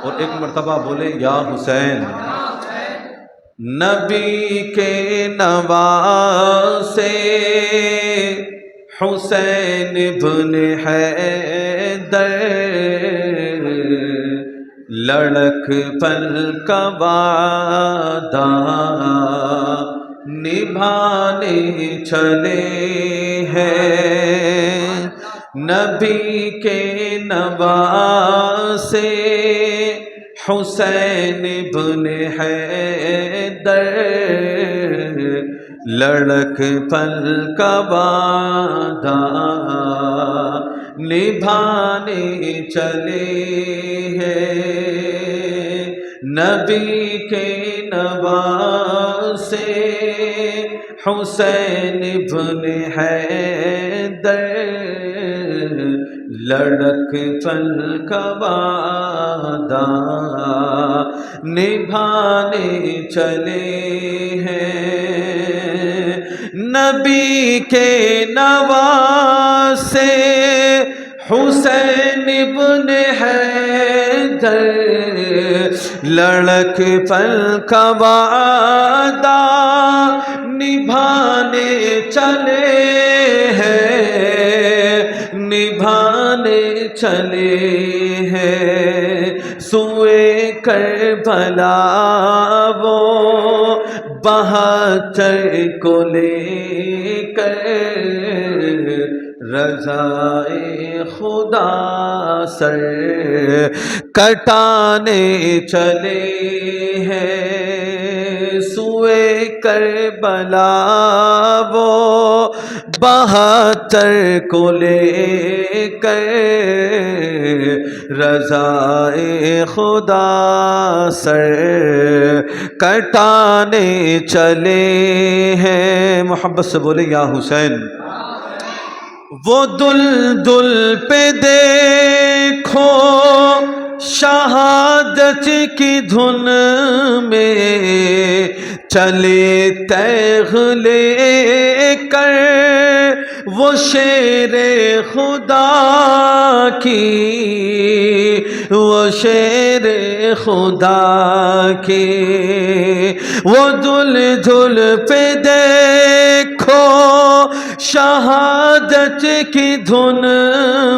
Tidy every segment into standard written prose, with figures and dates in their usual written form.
اور ایک مرتبہ بولے یا حسین۔ نبی کے نواسے حسین ابن حیدر، لڑک پل کا وعدہ نبھانے چلے ہیں۔ نبی کے نواسے حسین ابن حیدر، لڑک پل کا وعدہ نبھانے چلے ہیں۔ نبی کے نواسے حسین ابن حیدر، لڑک پل کا وعدہ نبھانے چلے ہیں۔ نبی کے نواسے حسین ابن حیدر، لڑک پل کا وعدہ نبھانے چلے ہیں، نبھانے چلے ہیں۔ سوئے کربلا وہ 72 کو لے کر، رضائے خدا سر کٹانے چلے ہیں۔ سوئے کربلا وہ 72 کو لے کر، رضائے خدا سر کٹانے چلے ہیں۔ محبت سے بولے یا حسین۔ وہ دلدل پہ دیکھو شہادت کی دھن میں، چلے تیغ لے کر وہ شیر خدا کی، وہ شیر خدا کی۔ وہ دلدل پہ دیکھو شہادت کی دھن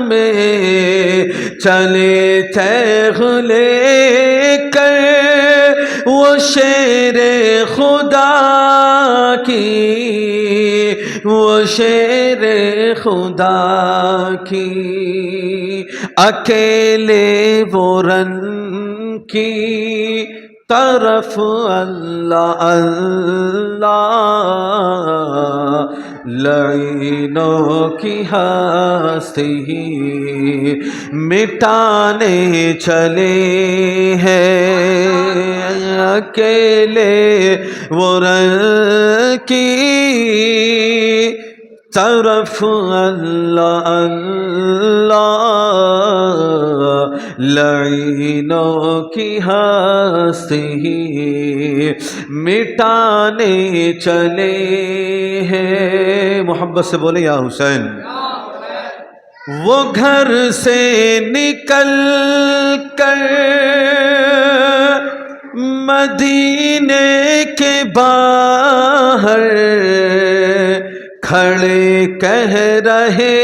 میں، چلے تیغ لے کر وہ شیر خدا کی، وہ شیر خدا کی۔ اکیلے وہ رن کی طرف اللہ اللہ، لعینوں کی ہستی مٹانے چلے ہیں۔ اکیلے وہ رن کی طرف اللہ اللہ، لعینوں کی ہستی مٹانے چلے ہیں۔ محبت سے بولے یا حسین۔ وہ گھر سے نکل کر مدینے کے باہر کھڑے کہہ رہے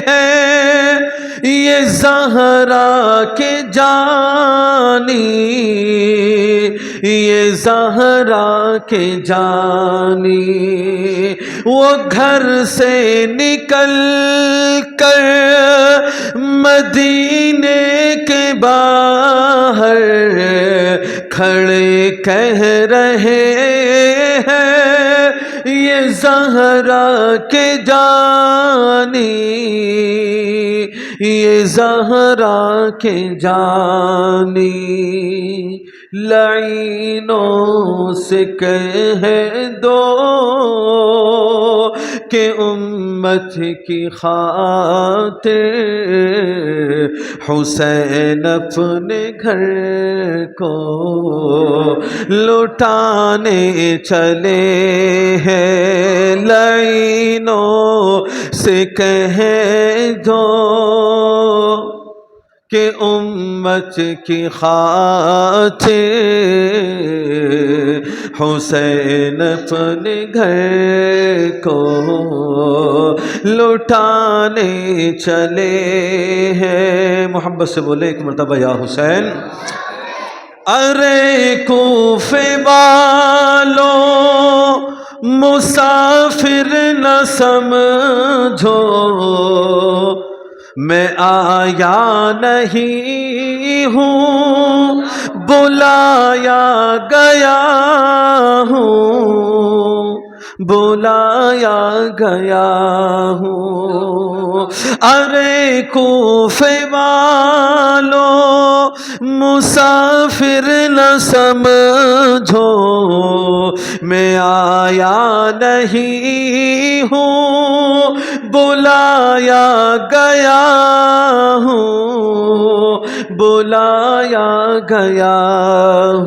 ہیں، یہ زہرا کے جانی، یہ زہرا کے جانی۔ وہ گھر سے نکل کر مدینے کے باہر کھڑے کہہ رہے ہیں، یہ زہرا کے جانی، یہ زہرا کے جانی۔ لعینوں سے کہہ دو کہ امت کی خاطر حسین اپنے گھر کو لٹانے چلے ہیں۔ لعینوں سے کہہ دو کہ امت کی خاطر حسین اپنے گھر کو لٹانے چلے ہیں. محبت سے بولے ایک مرتبہ یا حسین. ارے کوفے والوں مسافر نہ سمجھو میں آیا نہیں ہوں بلایا گیا ہوں بلایا گیا ہوں. ارے کوفے والوں مسافر نہ سمجھو میں آیا نہیں ہوں بلایا گیا ہوں بلایا گیا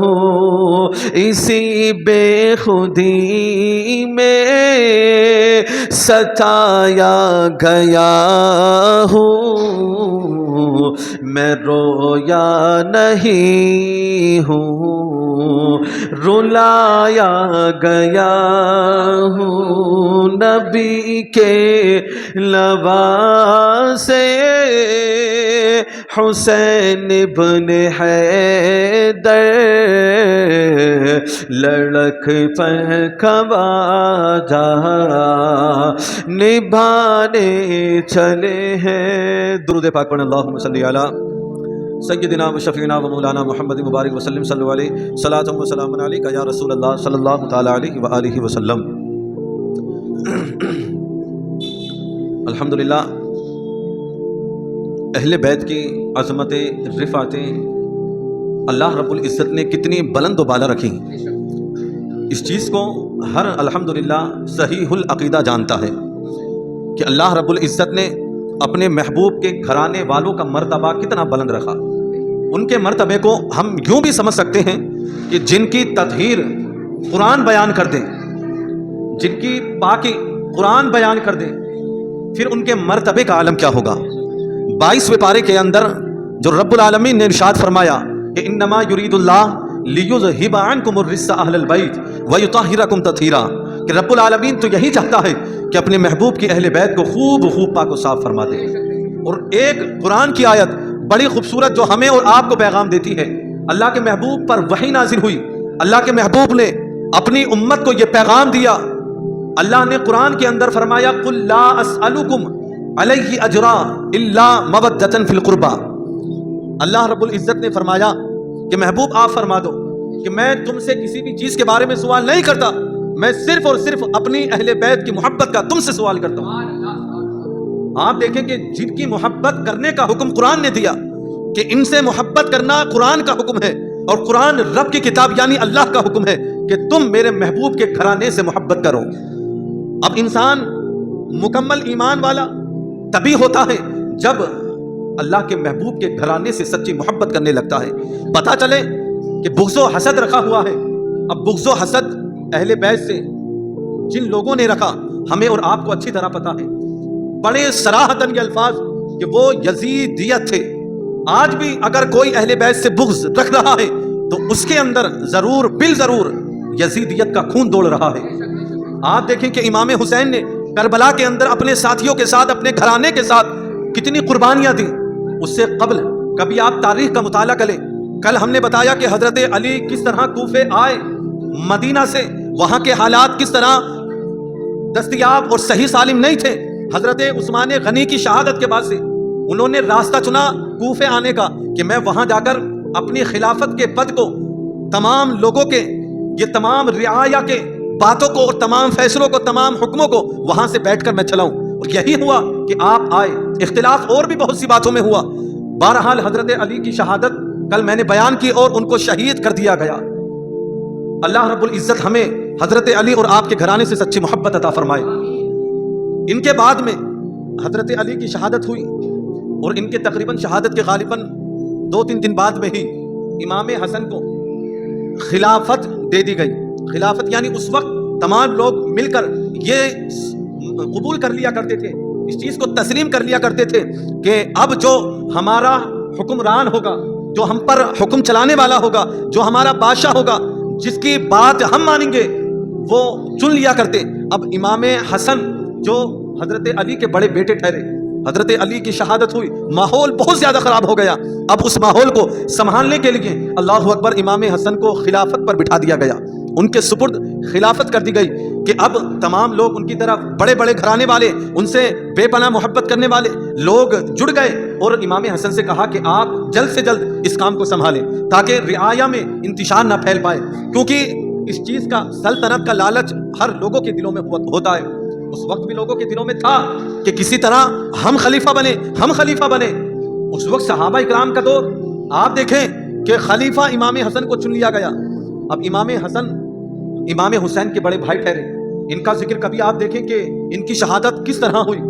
ہوں. اسی بے خودی میں ستایا گیا ہوں میں رویا نہیں ہوں رلایا گیا ہوں. نبی کے لباسے حسین ابن حیدر لڑک پر کھواجہ نبھانے چلے ہیں. درود پاک پڑھیں. اللہم صلی علی سیدنا و شفیعنا و مولانا محمد مبارک وسلم صلی اللہ علیہ صلاۃ و سلام علیک یا رسول اللہ صلی اللہ تعالی علیہ وآلہ وسلم. الحمدللہ اہل بیت کی عظمتیں رفعتیں اللہ رب العزت نے کتنی بلند و بالا رکھی. اس چیز کو ہر الحمدللہ صحیح العقیدہ جانتا ہے کہ اللہ رب العزت نے اپنے محبوب کے گھرانے والوں کا مرتبہ کتنا بلند رکھا. ان کے مرتبے کو ہم یوں بھی سمجھ سکتے ہیں کہ جن کی تطہیر قرآن بیان کر دے, جن کی پاکی قرآن بیان کر دے, پھر ان کے مرتبے کا عالم کیا ہوگا. 22ویں پارے کے اندر جو رب العالمین نے ارشاد فرمایا کہ انما یرید اللہ لیذھب عنکم الرجس اہل البیت ویطہرکم تطہیرا, کہ رب العالمین تو یہی چاہتا ہے کہ اپنے محبوب کی اہل بیت کو خوب خوب پاک و صاف فرما دے. اور ایک قرآن کی آیت بڑی خوبصورت جو ہمیں اور آپ کو پیغام دیتی ہے. اللہ کے محبوب پر وحی نازل ہوئی, اللہ کے محبوب نے اپنی امت کو یہ پیغام دیا. اللہ نے قرآن کے اندر فرمایا قل لا اسألکم علیہ اجرا الا مودۃ فی القربى. اللہ رب العزت نے فرمایا کہ محبوب آپ فرما دو کہ میں تم سے کسی بھی چیز کے بارے میں سوال نہیں کرتا, میں صرف اور صرف اپنی اہل بیت کی محبت کا تم سے سوال کرتا ہوں. آپ دیکھیں کہ جن کی محبت کرنے کا حکم قرآن نے دیا کہ ان سے محبت کرنا قرآن کا حکم ہے, اور قرآن رب کی کتاب یعنی اللہ کا حکم ہے کہ تم میرے محبوب کے گھرانے سے محبت کرو. اب انسان مکمل ایمان والا تبھی ہوتا ہے جب اللہ کے محبوب کے گھرانے سے سچی محبت کرنے لگتا ہے. پتہ چلے کہ بغض و حسد رکھا ہوا ہے. اب بغض و حسد اہل بیت سے جن لوگوں نے رکھا ہمیں اور آپ کو اچھی طرح پتا ہے. بڑے صراحتاً یہ الفاظ کہ وہ یزیدیت تھے. آج بھی اگر کوئی اہل بیت سے بغض رکھ رہا ہے تو اس کے اندر ضرور بالضرور یزیدیت کا خون دوڑ رہا ہے. آپ دیکھیں کہ امام حسین نے کربلا کے اندر اپنے ساتھیوں کے ساتھ اپنے گھرانے کے ساتھ کتنی قربانیاں دیں. اس سے قبل کبھی آپ تاریخ کا مطالعہ کریں. کل ہم نے بتایا کہ حضرت علی کس طرح کوفے آئے مدینہ سے, وہاں کے حالات کس طرح دستیاب اور صحیح سالم نہیں تھے. حضرت عثمان غنی کی شہادت کے بعد سے انہوں نے راستہ چنا کوفے آنے کا کہ میں وہاں جا کر اپنی خلافت کے پد کو تمام لوگوں کے یہ تمام رعایا کے باتوں کو اور تمام فیصلوں کو تمام حکموں کو وہاں سے بیٹھ کر میں چلاؤں. اور یہی ہوا کہ آپ آئے. اختلاف اور بھی بہت سی باتوں میں ہوا. بہرحال حضرت علی کی شہادت کل میں نے بیان کی اور ان کو شہید کر دیا گیا. اللہ رب العزت ہمیں حضرت علی اور آپ کے گھرانے سے سچی محبت عطا فرمائے. ان کے بعد میں حضرت علی کی شہادت ہوئی اور ان کے تقریباً شہادت کے غالباً 2-3 دن بعد میں ہی امام حسن کو خلافت دے دی گئی. خلافت یعنی اس وقت تمام لوگ مل کر یہ قبول کر لیا کرتے تھے, اس چیز کو تسلیم کر لیا کرتے تھے کہ اب جو ہمارا حکمران ہوگا، جو ہم پر حکم چلانے والا ہوگا، جو ہمارا بادشاہ ہوگا، جس کی بات ہم مانیں گے وہ چن لیا کرتے۔ اب امام حسن جو حضرت علی کے بڑے بیٹے ٹھہرے، حضرت علی کی شہادت ہوئی، ماحول بہت زیادہ خراب ہو گیا۔ اب اس ماحول کو سنبھالنے کے لیے اللہ اکبر امام حسن کو خلافت پر بٹھا دیا گیا، ان کے سپرد خلافت کر دی گئی کہ اب تمام لوگ ان کی طرف، بڑے بڑے گھرانے والے، ان سے بے پناہ محبت کرنے والے لوگ جڑ گئے اور امام حسن سے کہا کہ آپ جلد سے جلد اس کام کو سنبھالیں تاکہ رعایا میں انتشار نہ پھیل پائے، کیونکہ اس چیز کا، سلطنت کا لالچ ہر لوگوں کے دلوں میں ہوتا ہے۔ اس وقت بھی لوگوں کے دلوں میں تھا کہ کسی طرح ہم خلیفہ بنے، ہم خلیفہ بنے۔ اس وقت صحابہ اکرام کا دور، آپ دیکھیں کہ خلیفہ امام حسن کو چن لیا گیا۔ اب امام حسن امام حسین کے بڑے بھائی ٹھہرے، ان کا ذکر کبھی آپ دیکھیں کہ ان کی شہادت کس طرح ہوئی،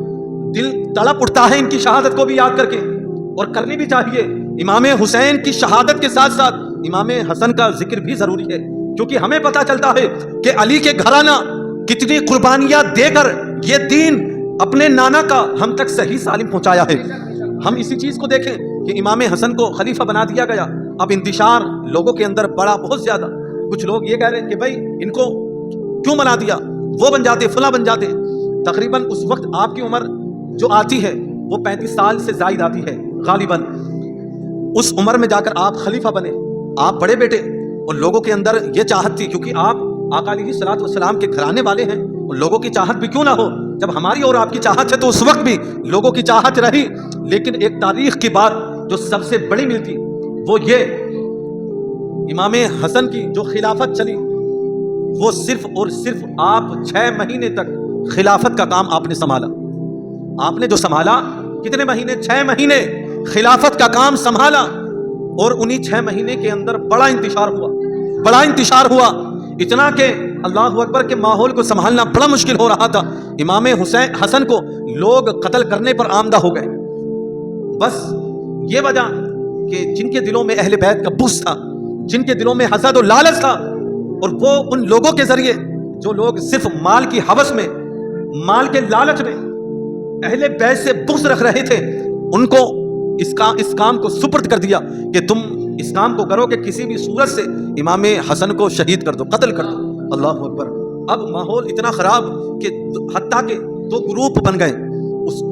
دل تڑپ اٹھتا ہے ان کی شہادت کو بھی یاد کر کے، اور کرنی بھی چاہیے۔ امام حسین کی شہادت کے ساتھ ساتھ امام حسن کا ذکر بھی ضروری ہے، کیونکہ ہمیں پتہ چلتا ہے کہ علی کے گھرانہ کتنی قربانیاں دے کر یہ دین اپنے نانا کا ہم تک صحیح سالم پہنچایا ہے۔ ہم اسی چیز کو دیکھیں کہ امام حسن کو خلیفہ بنا دیا گیا۔ اب انتشار لوگوں کے اندر بڑا بہت زیادہ، کچھ لوگ یہ کہہ رہے ہیں کہ بھائی ان کو کیوں بنا دیا، وہ بن جاتے، فلاں بن جاتے۔ تقریباً اس وقت آپ کی عمر جو آتی ہے وہ 35 سال سے زائد آتی ہے غالباً۔ اس عمر میں جا کر آپ خلیفہ بنے، آپ بڑے بیٹے، اور لوگوں کے اندر یہ چاہت تھی، کیونکہ آپ آقا علیہ الصلوۃ والسلام کے گھرانے والے ہیں، اور لوگوں کی چاہت بھی کیوں نہ ہو، جب ہماری اور آپ کی چاہت ہے تو اس وقت بھی لوگوں کی چاہت رہی۔ لیکن ایک تاریخ کی بات جو سب سے بڑی ملتی وہ یہ، امام حسن کی جو خلافت چلی وہ صرف اور صرف آپ 6 مہینے تک خلافت کا کام آپ نے سنبھالا۔ آپ نے جو سنبھالا کتنے مہینے؟ 6 مہینے خلافت کا کام سنبھالا، اور انہی 6 مہینے کے اندر بڑا انتشار ہوا، اتنا کہ اللہ اکبر کے ماحول کو سنبھالنا بڑا مشکل ہو رہا تھا۔ امام حسن کو لوگ قتل کرنے پر آمدہ ہو گئے، بس یہ وجہ کہ جن کے دلوں میں اہل بیت کا بغض تھا، جن کے دلوں میں حسد و لالچ تھا، اور وہ ان لوگوں کے ذریعے جو لوگ صرف مال کی ہوس میں، مال کے لالچ میں اہل بیت سے بغض رکھ رہے تھے، ان کو اس کام کو سپرد کر دیا کہ تم اس کام کو کرو کہ کسی بھی صورت سے امام حسن کو شہید کر دو، قتل کر دو۔ اللہ اکبر۔ اب ماحول اتنا خراب کہ حتیٰ کہ 2 گروپ بن گئے۔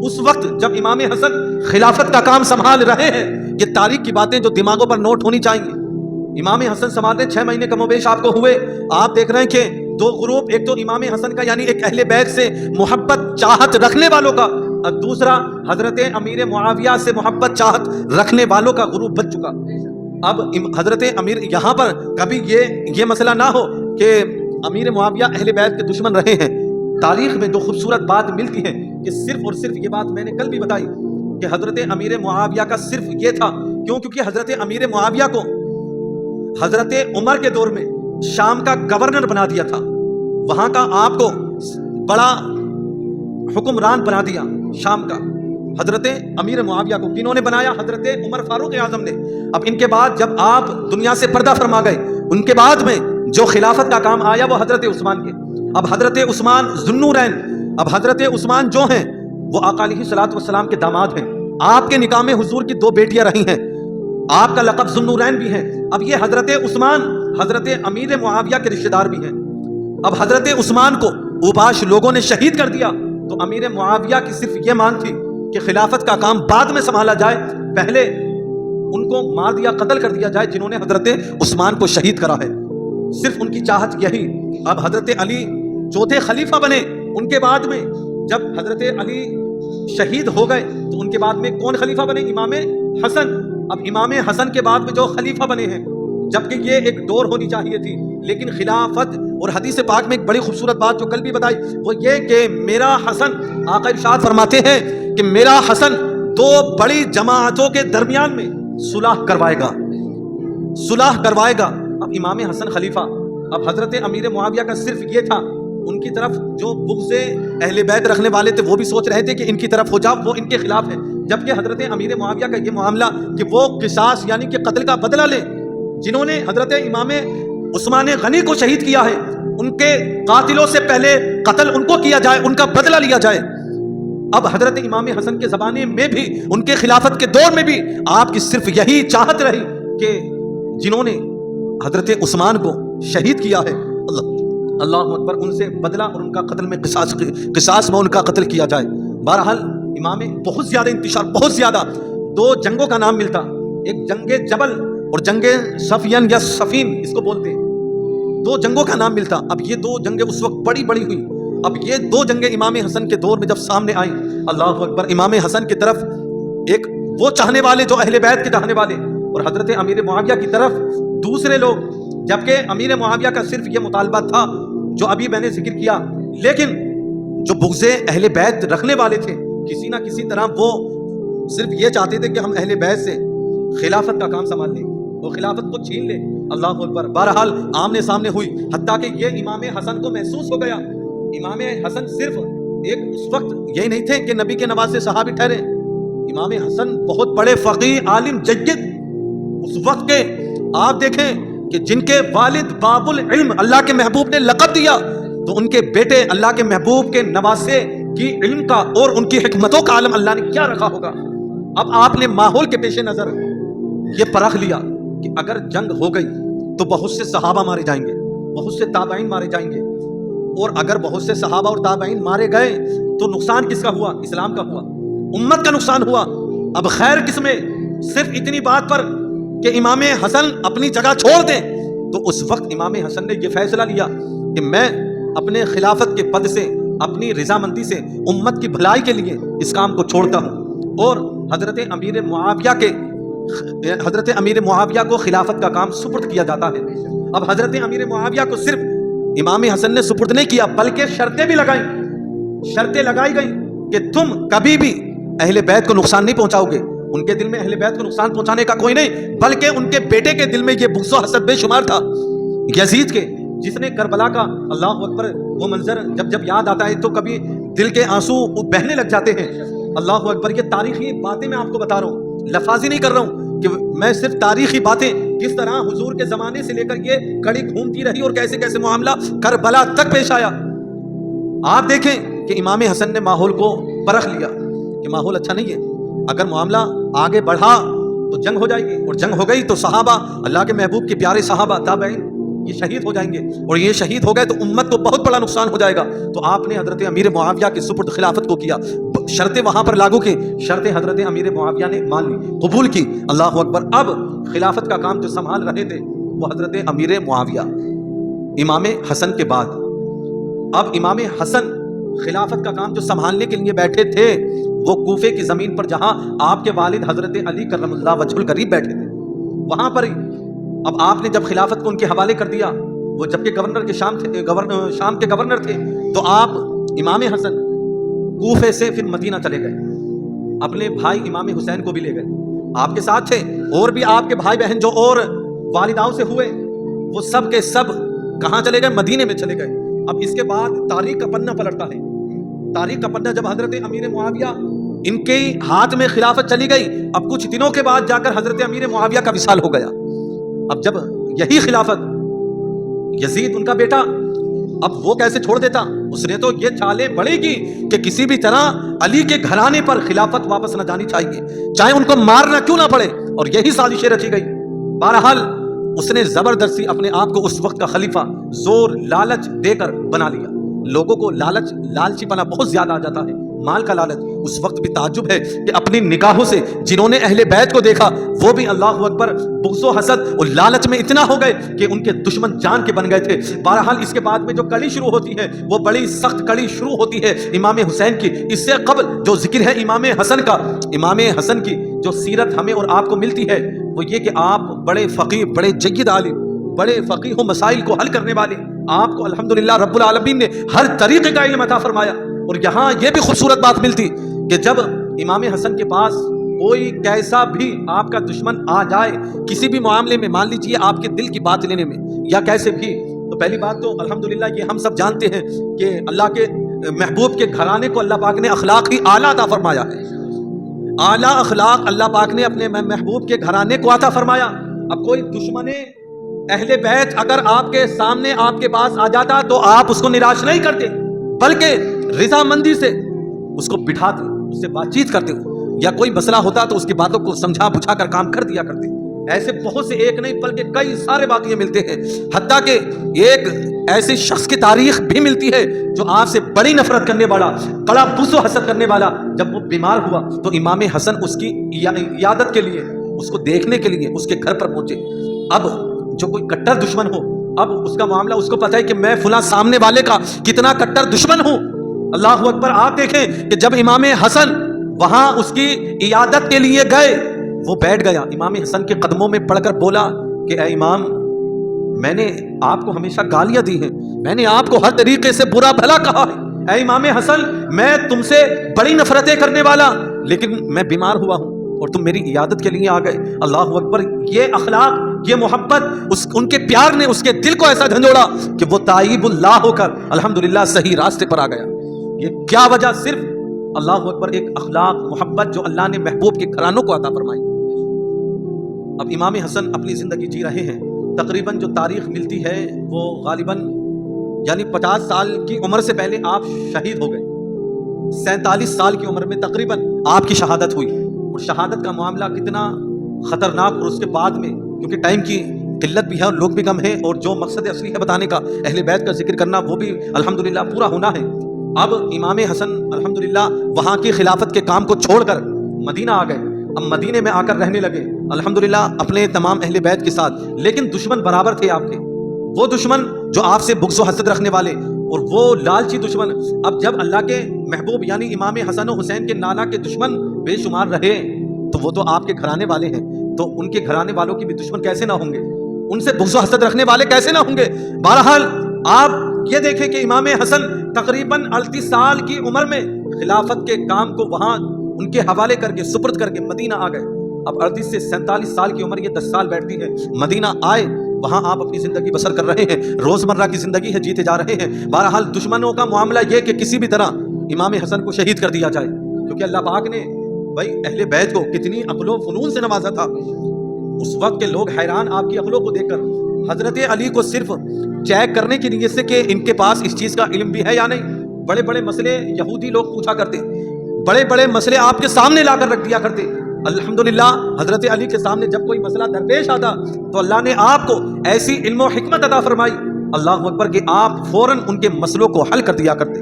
اس وقت جب امام حسن خلافت کا کام سنبھال رہے ہیں، یہ تاریخ کی باتیں جو دماغوں پر نوٹ ہونی چاہیے، امام حسن سنبھال رہے 6 مہینے کم و بیش آپ کو ہوئے، آپ دیکھ رہے ہیں کہ 2 گروپ، ایک تو امام حسن کا یعنی ایک اہل بیت سے محبت چاہت رکھنے والوں کا، اور دوسرا حضرت امیر معاویہ سے محبت چاہت رکھنے والوں کا گروپ بن چکا۔ اب حضرت امیر، یہاں پر کبھی یہ مسئلہ نہ ہو کہ امیر معاویہ اہل بیت کے دشمن رہے ہیں۔ تاریخ میں جو خوبصورت بات ملتی ہے کہ صرف اور صرف یہ بات میں نے کل بھی بتائی کہ حضرت امیر معاویہ کا صرف یہ تھا، کیونکہ حضرت امیر معاویہ کو حضرت عمر کے دور میں شام کا گورنر بنا دیا تھا، وہاں کا آپ کو بڑا حکمران بنا دیا شام کا۔ حضرت امیر معاویہ کو کنہوں نے بنایا؟ حضرت عمر فاروق اعظم نے۔ اب ان کے بعد جب آپ دنیا سے پردہ فرما گئے، ان کے بعد میں جو خلافت کا کام آیا وہ حضرت عثمان کے۔ اب حضرت عثمان ذوالنورین، اب حضرت عثمان جو ہیں وہ آقا علیہ الصلوۃ والسلام کے داماد ہیں، آپ کے نکاح میں حضور کی 2 بیٹیاں رہی ہیں، آپ کا لقب ذوالنورین بھی ہے۔ اب یہ حضرت عثمان حضرت امیر معاویہ کے رشتہ دار بھی ہیں۔ اب حضرت عثمان کو اوباش لوگوں نے شہید کر دیا، تو امیر معاویہ کی صرف یہ مان تھی کہ خلافت کا کام بعد میں سنبھالا جائے، پہلے ان کو مار دیا، قتل کر دیا جائے جنہوں نے حضرت عثمان کو شہید کرا ہے، صرف ان کی چاہت یہی۔ اب حضرت علی چوتھے خلیفہ بنے، ان کے بعد میں جب حضرت علی شہید ہو گئے تو ان کے بعد میں کون خلیفہ بنے؟ امام حسن۔ اب امام حسن کے بعد میں جو خلیفہ بنے ہیں، جبکہ یہ ایک دور ہونی چاہیے تھی، لیکن خلافت اور حدیث پاک میں ایک بڑی خوبصورت بات جو کل بھی بتائی وہ یہ کہ میرا حسن، آقا ارشاد فرماتے ہیں کہ میرا حسن 2 بڑی جماعتوں کے درمیان میں صلح کروائے گا۔ اب امام حسن خلیفہ، اب حضرت امیر معاویہ کا صرف یہ تھا، ان کی طرف جو بغض اہل بیت رکھنے والے تھے وہ بھی سوچ رہے تھے کہ ان کی طرف ہو جاؤ، وہ ان کے خلاف ہے، جبکہ حضرت امیر معاویہ کا یہ معاملہ کہ وہ قصاص یعنی کہ قتل کا بدلہ لیں، جنہوں نے حضرت امام عثمان غنی کو شہید کیا ہے، ان کے قاتلوں سے پہلے قتل ان کو کیا جائے، ان کا بدلہ لیا جائے۔ اب حضرت امام حسن کے زمانے میں بھی، ان کے خلافت کے دور میں بھی آپ کی صرف یہی چاہت رہی کہ جنہوں نے حضرت عثمان کو شہید کیا ہے، اللہ اکبر، ان سے بدلہ اور ان کا قتل میں قصاص میں ان کا قتل کیا جائے۔ بہرحال امام بہت زیادہ انتشار، بہت زیادہ، 2 جنگوں کا نام ملتا، ایک جنگ جبل اور جنگ صفین یا صفین اس کو بولتے ہیں، 2 جنگوں کا نام ملتا۔ اب یہ 2 جنگیں اس وقت بڑی بڑی ہوئی۔ اب یہ 2 جنگیں امام حسن کے دور میں جب سامنے آئیں، اللہ اکبر، امام حسن کی طرف ایک وہ چاہنے والے جو اہل بیت کے چاہنے والے، اور حضرت امیر معاویہ کی طرف دوسرے لوگ، جبکہ امیر معاویہ کا صرف یہ مطالبہ تھا جو ابھی میں نے ذکر کیا، لیکن جو بغض اہل بیت رکھنے والے تھے، کسی نہ کسی طرح وہ صرف یہ چاہتے تھے کہ ہم اہل بیت سے خلافت کا کام سنبھال لیں اور خلافت کو چھین لیں۔ اللہ اکبر، بہرحال آمنے سامنے ہوئی، حتیٰ کہ یہ امام حسن کو محسوس ہو گیا۔ امام حسن صرف ایک اس وقت یہی نہیں تھے کہ نبی کے نواسے صحابی ٹھہرے، امام حسن بہت بڑے فقیہ، عالم، جید اس وقت کے آپ دیکھیں کہ جن کے والد باب العلم اللہ کے محبوب نے لقب دیا، تو ان کے بیٹے اللہ کے محبوب کے نواسے کی علم کا اور ان کی حکمتوں کا عالم اللہ نے کیا رکھا ہوگا۔ اب آپ نے ماحول کے پیش نظر یہ پرکھ لیا کہ اگر جنگ ہو گئی تو بہت سے صحابہ مارے جائیں گے، بہت سے تابعین مارے جائیں گے، اور اگر بہت سے صحابہ اور تابعین مارے گئے تو نقصان کس کا ہوا؟ اسلام کا ہوا، امت کا نقصان ہوا۔ اب خیر کس میں؟ صرف اتنی بات پر کہ امام حسن اپنی جگہ چھوڑ دیں، تو اس وقت امام حسن نے یہ فیصلہ لیا کہ میں اپنے خلافت کے پد سے، اپنی رضامندی سے، امت کی بھلائی کے لیے اس کام کو چھوڑتا ہوں، اور حضرت امیر معاویہ کو خلافت کا کام سپرد کیا جاتا ہے۔ اب حضرت امیر معاویہ کو صرف امام حسن نے سپرد نہیں کیا، بلکہ شرطیں بھی لگائی گئیں کہ تم کبھی بھی اہل بیت کو نقصان نہیں پہنچاؤ گے۔ ان کے دل میں اہل بیت کو نقصان پہنچانے کا کوئی نہیں، بلکہ ان کے بیٹے کے دل میں یہ بغض و حسد بے شمار تھا، یزید کے، جس نے کربلا کا، اللہ اکبر، وہ منظر جب یاد آتا ہے تو کبھی دل کے آنسو بہنے لگ جاتے ہیں۔ اللہ اکبر، یہ تاریخی باتیں میں آپ کو بتا رہا ہوں، لفاظی نہیں کر رہا ہوں، کہ میں صرف تاریخی باتیں، کس طرح حضور کے زمانے سے لے کر یہ کڑی گھومتی رہی اور کیسے کیسے معاملہ کربلا تک پیش آیا۔ آپ دیکھیں کہ امام حسن نے ماحول کو پرکھ لیا کہ ماحول اچھا نہیں ہے، اگر معاملہ آگے بڑھا تو جنگ ہو جائے گی، اور جنگ ہو گئی تو صحابہ، اللہ کے محبوب کے پیارے صحابہ، تابعین، یہ شہید ہو جائیں گے، اور یہ شہید ہو گئے تو امت کو بہت بڑا نقصان ہو جائے گا۔ تو آپ نے حضرت امیر معاویہ کے سپرد خلافت کو کیا، شرطیں وہاں پر لاگو کی، شرطیں حضرت امیر معاویہ نے مان لی، قبول کی۔ اللہ اکبر، اب خلافت کا کام جو سنبھال رہے تھے وہ حضرت امیر معاویہ، امام حسن کے بعد اب امام حسن خلافت کا کام جو سنبھالنے کے لیے بیٹھے تھے، وہ کوفے کی زمین پر جہاں آپ کے والد حضرت علی کرم اللہ وجہ الکریم بیٹھے تھے، وہاں پر ہی اب آپ نے جب خلافت کو ان کے حوالے کر دیا، وہ جبکہ گورنر کے شام کے گورنر تھے، تو آپ امام حسن کوفے سے پھر مدینہ چلے گئے، اپنے بھائی امام حسین کو بھی لے گئے، آپ کے ساتھ تھے، اور بھی آپ کے بھائی بہن جو اور والداؤں سے ہوئے، وہ سب کے سب کہاں چلے گئے؟ مدینے میں چلے گئے۔ اب اس کے بعد تاریخ کا پنہ پلٹتا ہے، تاریخ کا پنہ جب حضرت امیر معاویہ ان کے ہاتھ میں خلافت چلی گئی، اب کچھ دنوں کے بعد جا کر حضرت امیر معاویہ کا وصال ہو گیا۔ اب جب یہی خلافت یزید ان کا بیٹا، اب وہ کیسے چھوڑ دیتا؟ اس نے تو یہ چالیں بڑھے گی کہ کسی بھی طرح علی کے گھرانے پر خلافت واپس نہ جانی چاہیے، چاہے ان کو مارنا کیوں نہ پڑے، اور یہی سازشیں رچی گئی۔ بہرحال اس نے زبردستی اپنے آپ کو اس وقت کا خلیفہ زور لالچ دے کر بنا لیا۔ لوگوں کو لالچی پنا بہت زیادہ آ جاتا ہے، مال کا لالچ۔ اس وقت بھی تعجب ہے کہ اپنی نگاہوں سے جنہوں نے اہل بیت کو دیکھا، وہ بھی اللہ اکبر بغض و حسد اور لالچ میں اتنا ہو گئے کہ ان کے دشمن جان کے بن گئے تھے۔ بہرحال اس کے بعد میں جو کڑی شروع ہوتی ہے وہ بڑی سخت کڑی شروع ہوتی ہے امام حسین کی۔ اس سے قبل جو ذکر ہے امام حسن کا، امام حسن کی جو سیرت ہمیں اور آپ کو ملتی ہے وہ یہ کہ آپ بڑے فقیہ، بڑے جید عالم، بڑے فقیہ و مسائل کو حل کرنے والے، آپ کو الحمدللہ رب العالمین نے ہر طریقے کا علم عطا فرمایا۔ اور یہاں یہ بھی خوبصورت بات ملتی کہ جب امام حسن کے پاس کوئی کیسا بھی آپ کا دشمن آ جائے کسی بھی معاملے میں، مان لیجیے آپ کے دل کی بات لینے میں یا کیسے بھی، تو پہلی بات تو الحمدللہ یہ ہم سب جانتے ہیں کہ اللہ کے محبوب کے گھرانے کو اللہ پاک نے اخلاق ہی اعلیٰ عطا فرمایا ہے، اعلیٰ اخلاق اللہ پاک نے اپنے محبوب کے گھرانے کو عطا فرمایا۔ اب کوئی دشمن اہل بیت اگر آپ کے سامنے آپ کے پاس آ جاتا تو آپ اس کو نراش نہیں کرتے، بلکہ رضامندی سے اس کو بٹھاتے, اس سے بات چیت کرتے, یا کوئی مسئلہ ہوتا تو اس کی باتوں کو سمجھا بجھا کر کام کر دیا کرتے. ایسے بہت سے ایک نہیں بلکہ کئی سارے واقعے ملتے ہیں. حتیٰ کہ ایک ایسے شخص کی تاریخ بھی ملتی ہے جو آپ سے بڑی نفرت کرنے والا, بڑا بغض و حسد کرنے والا, جب وہ بیمار ہوا تو امام حسن اس کی عیادت کے لیے, اس کو دیکھنے کے لیے اس کے گھر پر پہنچے. اب جو کوئی کٹر دشمن ہو, اب اس کا معاملہ اس کو پتہ ہے کہ میں فلاں سامنے والے کا کتنا کٹر دشمن ہوں. اللہ اکبر. آپ دیکھیں کہ جب امام حسن وہاں اس کی عیادت کے لیے گئے, وہ بیٹھ گیا, امام حسن کے قدموں میں پڑھ کر بولا کہ اے امام, میں نے آپ کو ہمیشہ گالیاں دی ہیں, میں نے آپ کو ہر طریقے سے برا بھلا کہا ہے. اے امام حسن, میں تم سے بڑی نفرتیں کرنے والا, لیکن میں بیمار ہوا ہوں اور تم میری عیادت کے لیے آ گئے. اللہ اکبر. یہ اخلاق, یہ محبت, ان کے پیار نے اس کے دل کو ایسا جھنجھوڑا کہ وہ تائب اللہ ہو کر الحمدللہ صحیح راستے پر آ گیا. یہ کیا وجہ؟ صرف اللہ اکبر ایک اخلاق, محبت جو اللہ نے محبوب کے گھرانوں کو عطا فرمائی. اب امام حسن اپنی زندگی جی رہے ہیں. تقریباً جو تاریخ ملتی ہے وہ غالباً یعنی 50 سال کی عمر سے پہلے آپ شہید ہو گئے. 47 سال کی عمر میں تقریباً آپ کی شہادت ہوئی. اور شہادت کا معاملہ کتنا خطرناک, اور اس کے بعد میں کیونکہ ٹائم کی قلت بھی ہے اور لوگ بھی کم ہیں, اور جو مقصد اصلی ہے بتانے کا, اہل بیت کا ذکر کرنا, وہ بھی الحمدللہ پورا ہونا ہے. اب امام حسن الحمدللہ وہاں کی خلافت کے کام کو چھوڑ کر مدینہ آ گئے. اب مدینے میں آ کر رہنے لگے الحمدللہ اپنے تمام اہل بیت کے ساتھ. لیکن دشمن برابر تھے آپ کے, وہ دشمن جو آپ سے بغض و حسد رکھنے والے, اور وہ لالچی دشمن. اب جب اللہ کے محبوب یعنی امام حسن و حسین کے نانا کے دشمن بے شمار رہے, تو وہ تو آپ کے گھرانے والے ہیں, تو ان کے گھرانے والوں کی بھی دشمن کیسے نہ ہوں گے, ان سے بغض و حسد رکھنے والے کیسے نہ ہوں گے. بہرحال آپ یہ دیکھیں کہ امام حسن تقریباً 38 سال کی عمر میں خلافت کے کام کو وہاں ان کے حوالے کر کے سپرد کر کے مدینہ آ گئے. اب 38 سے 47 سال کی عمر, یہ 10 سال بیٹھتی ہے. مدینہ آئے, وہاں آپ اپنی زندگی بسر کر رہے ہیں, روزمرہ کی زندگی ہے, جیتے جا رہے ہیں. بہرحال دشمنوں کا معاملہ یہ کہ کسی بھی طرح امام حسن کو شہید کر دیا جائے, کیونکہ اللہ پاک نے بھائی اہل بیت کو کتنی عقل و فنون سے نوازا تھا. اس وقت کے لوگ حیران آپ کی عقلوں کو دیکھ کر. حضرت علی کو صرف چیک کرنے کی نیت سے کہ ان کے پاس اس چیز کا علم بھی ہے یا نہیں, بڑے بڑے مسئلے یہودی لوگ پوچھا کرتے, بڑے بڑے مسئلے آپ کے سامنے لا کر رکھ دیا کرتے. الحمدللہ حضرت علی کے سامنے جب کوئی مسئلہ درپیش آتا تو اللہ نے آپ کو ایسی علم و حکمت عطا فرمائی, اللہ اکبر, کہ آپ فوراً ان کے مسئلوں کو حل کر دیا کرتے.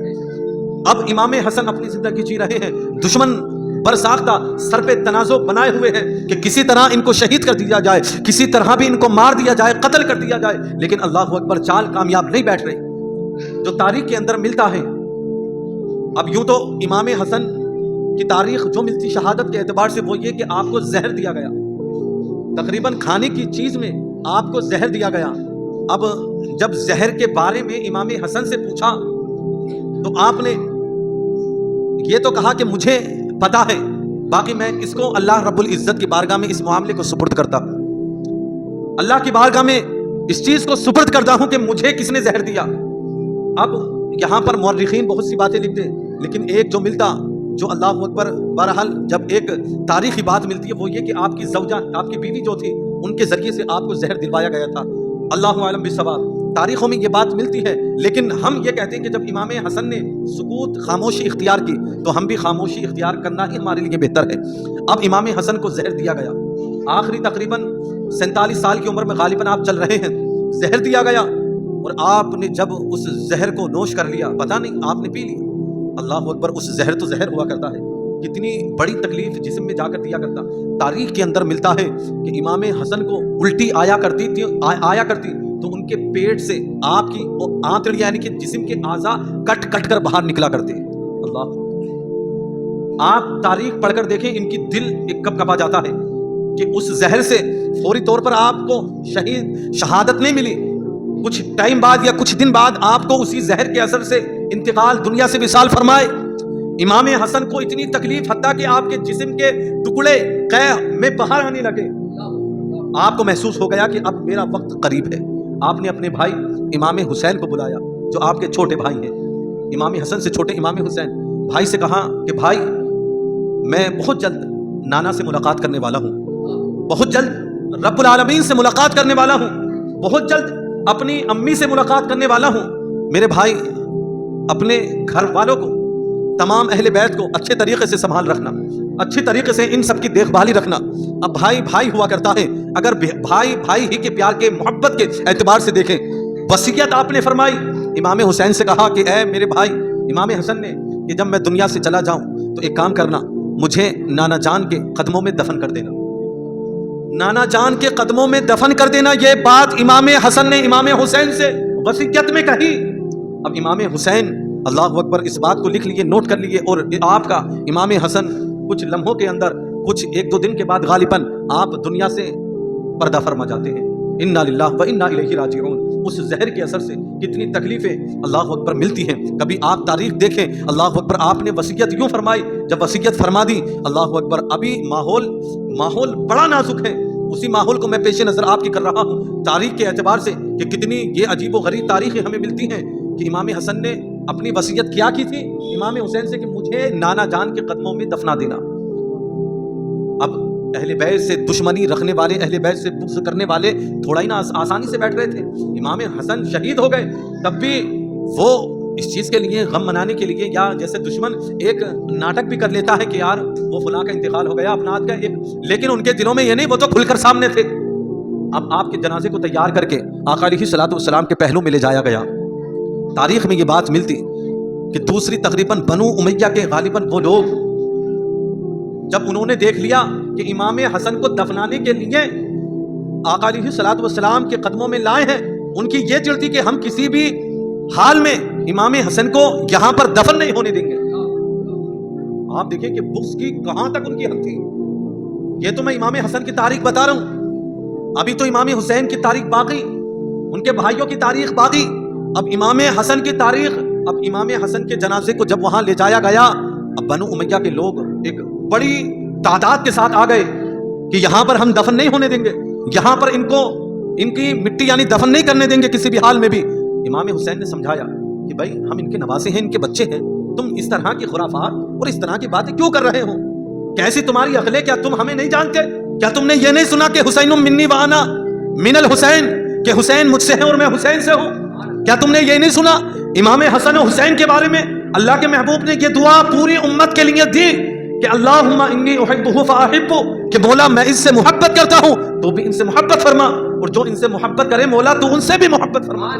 اب امام حسن اپنی زندگی جی رہے ہیں, دشمن برساختہ سر پہ تنازع بنائے ہوئے ہیں کہ کسی طرح ان کو شہید کر دیا جائے, کسی طرح بھی ان کو مار دیا جائے, قتل کر دیا جائے. لیکن اللہ اکبر, چال کامیاب نہیں بیٹھ رہی جو تاریخ کے اندر ملتا ہے. اب یوں تو امام حسن کی تاریخ جو ملتی شہادت کے اعتبار سے وہ یہ کہ آپ کو زہر دیا گیا, تقریباً کھانے کی چیز میں آپ کو زہر دیا گیا. اب جب زہر کے بارے میں امام حسن سے پوچھا تو آپ نے یہ تو کہا کہ مجھے پتا ہے, باقی میں اس کو اللہ رب العزت کی بارگاہ میں اس معاملے کو سپرد کرتا ہوں, اللہ کی بارگاہ میں اس چیز کو سپرد کرتا ہوں کہ مجھے کس نے زہر دیا. اب یہاں پر مورخین بہت سی باتیں لکھتے ہیں, لیکن ایک جو ملتا جو اللہ اکبر, بہرحال جب ایک تاریخی بات ملتی ہے وہ یہ کہ آپ کی زوجہ, آپ کی بیوی جو تھی, ان کے ذریعے سے آپ کو زہر دلوایا گیا تھا. اللہ عالم بالصواب, تاریخوں میں یہ بات ملتی ہے. لیکن ہم یہ کہتے ہیں کہ جب امام حسن نے سکوت, خاموشی اختیار کی, تو ہم بھی خاموشی اختیار کرنا ہی ہمارے لیے بہتر ہے. اب امام حسن کو زہر دیا گیا, آخری تقریباً 47 سال کی عمر میں غالباً آپ چل رہے ہیں, زہر دیا گیا, اور آپ نے جب اس زہر کو نوش کر لیا, پتہ نہیں آپ نے پی لیا. اللہ اکبر, اس زہر تو زہر ہوا کرتا ہے, کتنی بڑی تکلیف جسم میں جا کر دیا کرتا. تاریخ کے اندر ملتا ہے کہ امام حسن کو الٹی آیا کرتی تو ان کے پیٹ سے آپ کی آنتڑی یعنی کہ جسم کے اعضاء کٹ کٹ کر باہر نکلا کرتے. اللہ, آپ تاریخ پڑھ کر دیکھیں, ان کی دل ایک کپ کپا جاتا ہے کہ اس زہر سے فوری طور پر آپ کو شہادت نہیں ملی, کچھ ٹائم بعد یا کچھ دن بعد آپ کو اسی زہر کے اثر سے انتقال, دنیا سے وصال فرمائے. امام حسن کو اتنی تکلیف حتیٰ کہ آپ کے جسم کے ٹکڑے قے میں باہر آنے لگے. آپ کو محسوس ہو گیا کہ اب میرا وقت قریب ہے. آپ نے اپنے بھائی امام حسین کو بلایا جو آپ کے چھوٹے بھائی ہیں, امام حسن سے چھوٹے امام حسین. بھائی سے کہا کہ بھائی میں بہت جلد نانا سے ملاقات کرنے والا ہوں, بہت جلد رب العالمین سے ملاقات کرنے والا ہوں, بہت جلد اپنی امی سے ملاقات کرنے والا ہوں. میرے بھائی اپنے گھر والوں کو تمام اہل بیت کو اچھے طریقے سے سنبھال رکھنا، اچھی طریقے سے ان سب کی دیکھ بھالی رکھنا۔ اب بھائی بھائی ہوا کرتا ہے، اگر بھائی بھائی ہی کے پیار کے محبت کے اعتبار سے دیکھیں، وصیت آپ نے فرمائی، امام حسین سے کہا کہ اے میرے بھائی امام حسن نے کہ جب میں دنیا سے چلا جاؤں تو ایک کام کرنا، مجھے نانا جان کے قدموں میں دفن کر دینا، نانا جان کے قدموں میں دفن کر دینا۔ یہ بات امام حسن نے امام حسین سے وصیت میں کہی۔ اب امام حسین اللہ اکبر اس بات کو لکھ لیے، نوٹ کر لیے، اور آپ کا امام حسن کچھ لمحوں کے اندر، کچھ ایک دو دن کے بعد غالباً آپ دنیا سے پردہ فرما جاتے ہیں۔ انا للہ و انا الیہ راجعون۔ اس زہر کے اثر سے کتنی تکلیفیں اللہ اکبر ملتی ہیں۔ کبھی آپ تاریخ دیکھیں، اللہ اکبر آپ نے وصیت یوں فرمائی، جب وصیت فرما دی اللہ اکبر، ابھی ماحول بڑا نازک ہے، اسی ماحول کو میں پیش نظر آپ کی کر رہا ہوں تاریخ کے اعتبار سے کہ کتنی یہ عجیب و غریب تاریخیں ہمیں ملتی ہیں کہ امام حسن نے اپنی وصیت کیا کی تھی امام حسین سے کہ مجھے نانا جان کے قدموں میں دفنا دینا۔ اب اہل بیت سے دشمنی رکھنے والے، اہل بیت سے بغض کرنے والے تھوڑا ہی نا آسانی سے بیٹھ رہے تھے۔ امام حسن شہید ہو گئے، تب بھی وہ اس چیز کے لیے غم منانے کے لیے، یا جیسے دشمن ایک ناٹک بھی کر لیتا ہے کہ یار وہ فلاں کا انتقال ہو گیا اپنا کا ایک، لیکن ان کے دلوں میں یہ نہیں، وہ تو کھل کر سامنے تھے۔ اب آپ کے جنازے کو تیار کر کے آقا علیہ الصلوۃ والسلام کے پہلو میں لے جایا گیا۔ تاریخ میں یہ بات ملتی کہ دوسری تقریباً بنو امیہ کے غالباً وہ لوگ جب انہوں نے دیکھ لیا کہ امام حسن کو دفنانے کے لیے آقا علیہ الصلوۃ والسلام کے قدموں میں لائے ہیں، ان کی یہ چڑ تھی کہ ہم کسی بھی حال میں امام حسن کو یہاں پر دفن نہیں ہونے دیں گے۔ آپ دیکھیں کہ بغض کی کہاں تک ان کی حد تھی۔ یہ تو میں امام حسن کی تاریخ بتا رہا ہوں، ابھی تو امام حسین کی تاریخ باقی، ان کے بھائیوں کی تاریخ باقی، اب امام حسن کی تاریخ۔ اب امام حسن کے جنازے کو جب وہاں لے جایا گیا، اب بنو امیہ کے لوگ ایک بڑی تعداد کے ساتھ آ گئے کہ یہاں پر ہم دفن نہیں ہونے دیں گے، یہاں پر ان کی مٹی یعنی دفن نہیں کرنے دیں گے کسی بھی حال میں بھی۔ امام حسین نے سمجھایا کہ بھائی ہم ان کے نواسے ہیں، ان کے بچے ہیں، تم اس طرح کی خرافات اور اس طرح کی باتیں کیوں کر رہے ہو؟ کیسی تمہاری عقل ہے؟ کیا تم ہمیں نہیں جانتے؟ کیا تم نے یہ نہیں سنا کہ حسین منی وانا من الحسین، کہ حسین مجھ سے ہے اور میں حسین سے ہوں؟ کیا تم نے یہ نہیں سنا؟ امام حسن و حسین کے بارے میں اللہ کے محبوب نے یہ دعا پوری امت کے لیے دی کہ اللہم انی احبہ فاحبہ، کہ مولا میں اس سے محبت کرتا ہوں تو بھی ان سے محبت فرما، اور جو ان سے محبت کرے مولا تو ان سے بھی محبت فرما۔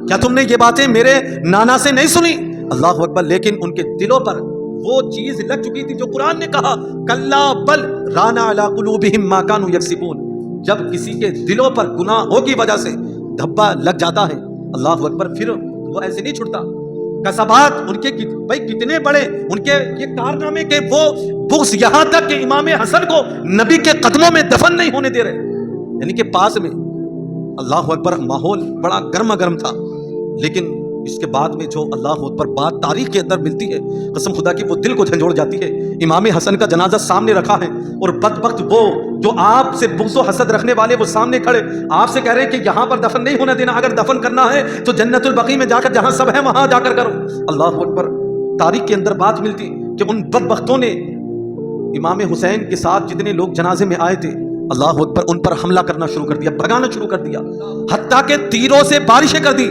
کیا تم نے یہ باتیں میرے نانا سے نہیں سنی؟ اللہ اکبر۔ لیکن ان کے دلوں پر وہ چیز لگ چکی تھی جو قرآن نے کہا کلا بل ران علی قلوبہم ما کانوا یکسبون۔ جب کسی کے دلوں پر گناہوں کی وجہ سے دھبا لگ جاتا ہے اللہ اکبر، پھر وہ ایسے نہیں چھوٹتا۔ کسبات ان کے بھائی کتنے بڑے ان کے یہ کارنامے کہ وہ بغض یہاں تک کہ امام حسن کو نبی کے قدموں میں دفن نہیں ہونے دے رہے، یعنی کہ پاس میں۔ اللہ اکبر، ماحول بڑا گرما گرم تھا، لیکن اس کے بعد میں جو اللہ اکبر بات تاریخ کے اندر ملتی ہے، قسم خدا کی وہ دل کو جھنجھوڑ جاتی ہے۔ امام حسن کا جنازہ سامنے رکھا ہے اور بدبخت وہ جو آپ سے بغض و حسد رکھنے والے وہ سامنے کھڑے آپ سے کہہ رہے ہیں کہ یہاں پر دفن نہیں ہونا دینا، اگر دفن کرنا ہے تو جنت البقیع میں جا کر جہاں سب ہے وہاں جا کر کرو۔ اللہ اکبر۔ تاریخ کے اندر بات ملتی کہ ان بدبختوں نے امام حسین کے ساتھ جتنے لوگ جنازے میں آئے تھے اللہ اکبر ان پر حملہ کرنا شروع کر دیا، بھگانا شروع کر دیا، حتیٰ کہ تیروں سے بارشیں کر دی،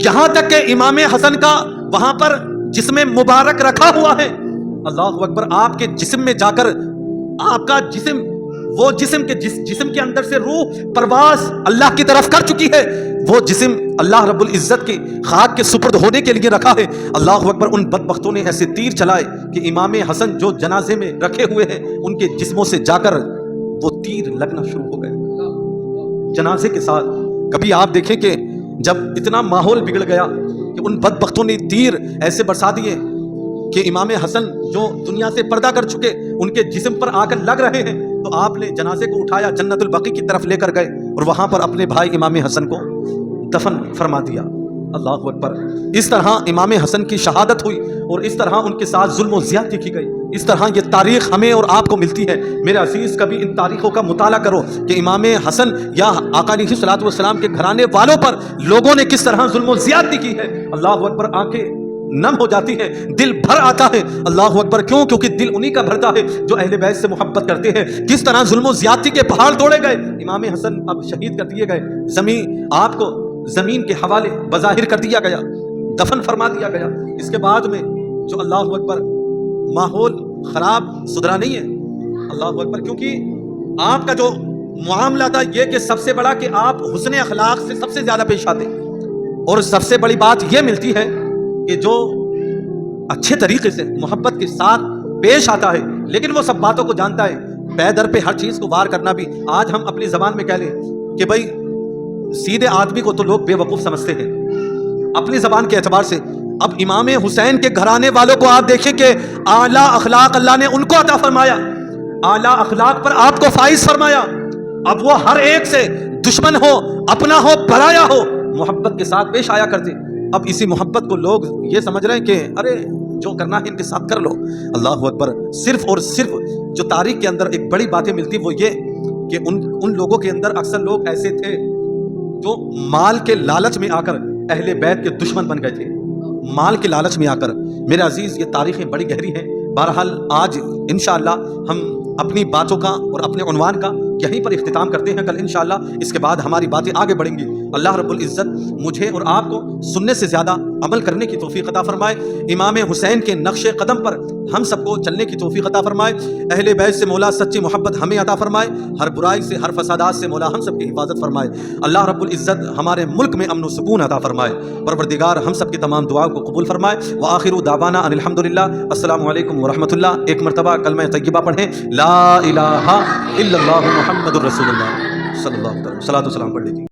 یہاں تک کہ امام حسن کا وہاں پر جسم مبارک رکھا ہوا ہے اللہ اکبر، آپ کے جسم میں جا کر آپ کا جسم وہ جسم کے جسم کے اندر سے روح پرواز اللہ کی طرف کر چکی ہے، وہ جسم اللہ رب العزت کی خاک کے سپرد ہونے کے لیے رکھا ہے اللہ اکبر۔ ان بدبختوں نے ایسے تیر چلائے کہ امام حسن جو جنازے میں رکھے ہوئے ہیں ان کے جسموں سے جا کر وہ تیر لگنا شروع ہو گئے جنازے کے ساتھ۔ کبھی آپ دیکھیں کہ جب اتنا ماحول بگڑ گیا کہ ان بدبختوں نے تیر ایسے برسا دیے کہ امام حسن جو دنیا سے پردہ کر چکے ان کے جسم پر آ کر لگ رہے ہیں، تو آپ نے جنازے کو اٹھایا جنت البقیع کی طرف لے کر گئے اور وہاں پر اپنے بھائی امام حسن کو دفن فرما دیا اللہ اکبر۔ اس طرح امام حسن کی شہادت ہوئی اور اس طرح ان کے ساتھ ظلم و زیادتی کی گئی۔ اس طرح یہ تاریخ ہمیں اور آپ کو ملتی ہے۔ میرے عزیز کبھی ان تاریخوں کا مطالعہ کرو کہ امام حسن یا آقا علیہ الصلوۃ والسلام کے گھرانے والوں پر لوگوں نے کس طرح ظلم و زیادتی کی ہے اللہ اکبر۔ آنکھیں نم ہو جاتی ہے، دل بھر آتا ہے اللہ اکبر۔ کیوں؟ کیونکہ دل انہی کا بھرتا ہے جو اہل بیت سے محبت کرتے ہیں۔ کس طرح ظلم و زیادتی کے پہاڑ توڑے گئے، امام حسن اب شہید کر دیے گئے، آپ کو زمین کے حوالے بظاہر کر دیا گیا، دفن فرما دیا گیا۔ اس کے بعد میں جو اللہ اکبر ماحول خراب سدھرا نہیں ہے. اللہ اکبر. کیونکہ آپ کا جو معاملہ تھا یہ کہ سب سے بڑا کہ آپ حسن اخلاق سے سب سے زیادہ پیش آتے, اور سب سے بڑی بات یہ ملتی ہے کہ جو اچھے طریقے سے محبت کے ساتھ پیش آتا ہے لیکن وہ سب باتوں کو جانتا ہے, پے در پہ ہر چیز کو وار کرنا بھی. آج ہم اپنی زبان میں کہہ لیں کہ بھائی سیدھے آدمی کو تو لوگ بے وقوف سمجھتے ہیں اپنی زبان کے اعتبار سے. اب امام حسین کے گھرانے والوں کو آپ دیکھیں کہ اعلیٰ اخلاق اللہ نے ان کو عطا فرمایا, اعلیٰ اخلاق پر آپ کو فائز فرمایا. اب وہ ہر ایک سے دشمن ہو اپنا ہو پرایا ہو محبت کے ساتھ پیش آیا کرتے. اب اسی محبت کو لوگ یہ سمجھ رہے ہیں کہ ارے جو کرنا ہے ان کے ساتھ کر لو. اللہ اکبر. صرف اور صرف جو تاریخ کے اندر ایک بڑی باتیں ملتی وہ یہ کہ ان لوگوں کے اندر اکثر لوگ ایسے تھے جو مال کے لالچ میں آ کر اہل بیت کے دشمن بن گئے تھے, مال کے لالچ میں آ کر. میرے عزیز یہ تاریخیں بڑی گہری ہیں. بہرحال آج انشاءاللہ ہم اپنی باتوں کا اور اپنے عنوان کا یہیں پر اختتام کرتے ہیں. کل انشاءاللہ اس کے بعد ہماری باتیں آگے بڑھیں گی. اللہ رب العزت مجھے اور آپ کو سننے سے زیادہ عمل کرنے کی توفیق عطا فرمائے. امام حسین کے نقش قدم پر ہم سب کو چلنے کی توفیق عطا فرمائے. اہل بیت سے مولا سچی محبت ہمیں عطا فرمائے. ہر برائی سے ہر فسادات سے مولا ہم سب کی حفاظت فرمائے. اللہ رب العزت ہمارے ملک میں امن و سکون عطا فرمائے. پروردگار ہم سب کی تمام دعاؤں کو قبول فرمائے. وآخر دعوانا ان الحمدللہ. السلام علیکم ورحمۃ اللہ. ایک مرتبہ کلمہ طیبہ پڑھیں, لا الہ الا اللہ محمد الرسول اللہ صلی اللہ علیہ وسلم. صلاۃ و سلام پڑھ لیجیے.